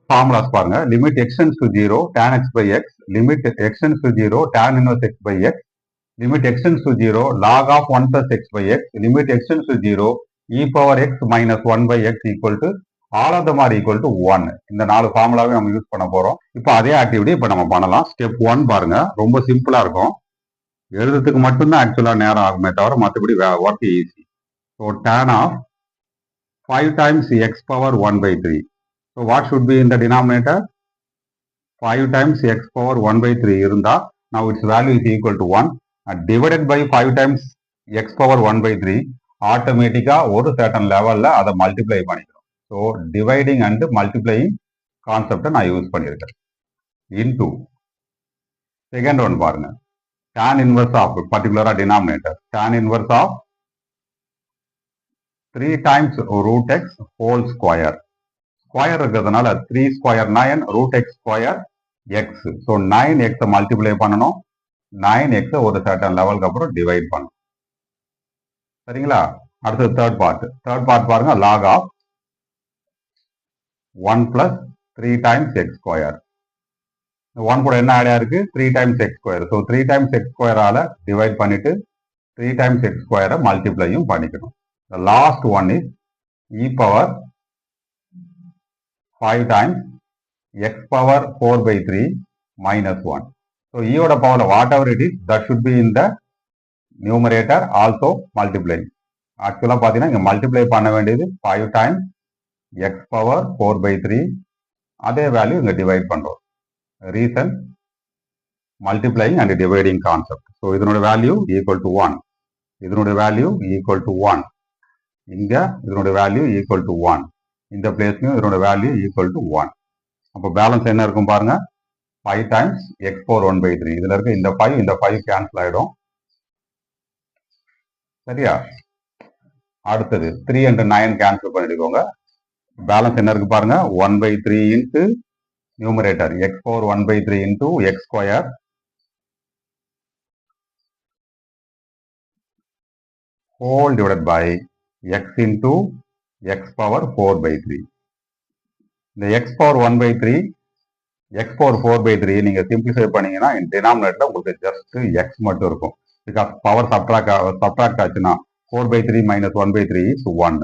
Formulas பாருங்க. Limit x tends to 0 tan x by x, limit x tends to 0 tan inverse x by x, limit x tends to 0 log of 1 plus x by x, limit x tends to 0 e power x minus 1 by x equal to all of them are equal to 1. இந்த 4 ஃபார்முலாவே நம்ம use பண்ண போறோம். இப்போ அதே activity இப்போ நம்ம பண்ணலாம். Step 1 பாருங்க, ரொம்ப சிம்பிளா இருக்கும். எழுதுறதுக்கு மட்டும்தான் ஆக்சுவலா நேரம் ஆகுமே தவிர மற்றபடி work easy. So tan of 5 times x power 1 by 3. So what should be in the denominator? 5 times x power 1 by 3 இருந்தா now its value is equal to 1 and divided by 5 times x power 1 by 3 ஆட்டோமேட்டிக்கா ஒரு certain லெவல்ல அதை multiply பண்ணிக்கிறோம். So dividing and multiplying கான்செப்டை நான் use பண்ணியிருக்கேன். Into second one பாருங்க, tan inverse of பர்டிகுலரா denominator tan inverse of 3 times root x whole square. Square இருக்கிறதுனால 3 square 9 root x square x. So 9x multiply பண்ணணும், 9x ஒரு certain லெவலுக்கு அப்புறம் டிவைட் பண்ணணும். சரிங்களா? அடுத்தது தேர்ட் பார்ட் பாருங்க, log of 1 plus 3 times x square. 1 கூட என்ன ஆட் ஆயிருக்கு? 3 times x square. So 3 times x ஸ்கொயரால டிவைட் பண்ணிட்டு 3 times x ஸ்கொயரை மல்டிப்ளையும் பண்ணிக்கணும். The last one is e power 5 times x power 4 by 3 minus 1. So e oda power whatever it is that should be in the numerator also multiply. Actually பாத்தீங்கன்னா இங்க multiply பண்ண வேண்டியது 5 times x power 4 by 3. அதே value இங்க divide பண்றோம். Reason multiplying and dividing concept. So இதனோட value equal to 1, இதனோட value equal to 1, இங்க இதனோட வேல்யூ ஈக்குவல் டு 1, இந்த பிளேஸ்லயும் இதனோட வேல்யூ ஈக்குவல் டு 1. அப்போ பேலன்ஸ் என்ன இருக்கும் பாருங்க, 5 times x power 1 by 3. இதுல இருக்க இந்த 5 கேன்சல் ஆயிடும். சரியா? அடுத்தது 3 and 9 கேன்சல் பண்ணிடுவோங்க. பேலன்ஸ் என்ன இருக்கு பாருங்க, 1 by 3 into numerator x power 1 by 3 into x square whole divided by x into x power 4 by 3. இந்த x power 1 by 3, x power 4 by 3 நீங்க சிம்பிளிஃபை பண்ணீங்கன்னா டினாமினேட்டர்ல உங்களுக்கு ஜஸ்ட் x மட்டும் இருக்கும். பிகாஸ் பவர் சப்ட்ராக்ட் ஆச்சுன்னா 4 by 3 minus 1 by 3 is 1.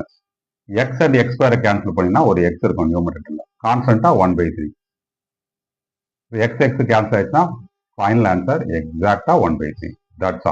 x and x ஸ்கொயரை cancel பண்ணீங்கன்னா ஒரு x இருக்கும் நியூமரேட்டர்ல. கான்ஸ்டன்டா 1 by 3. x கேன்சல் ஆயிடுச்சுன்னா ஃபைனல் ஆன்சர் எக்ஸாக்டா 1 by 3. That's all.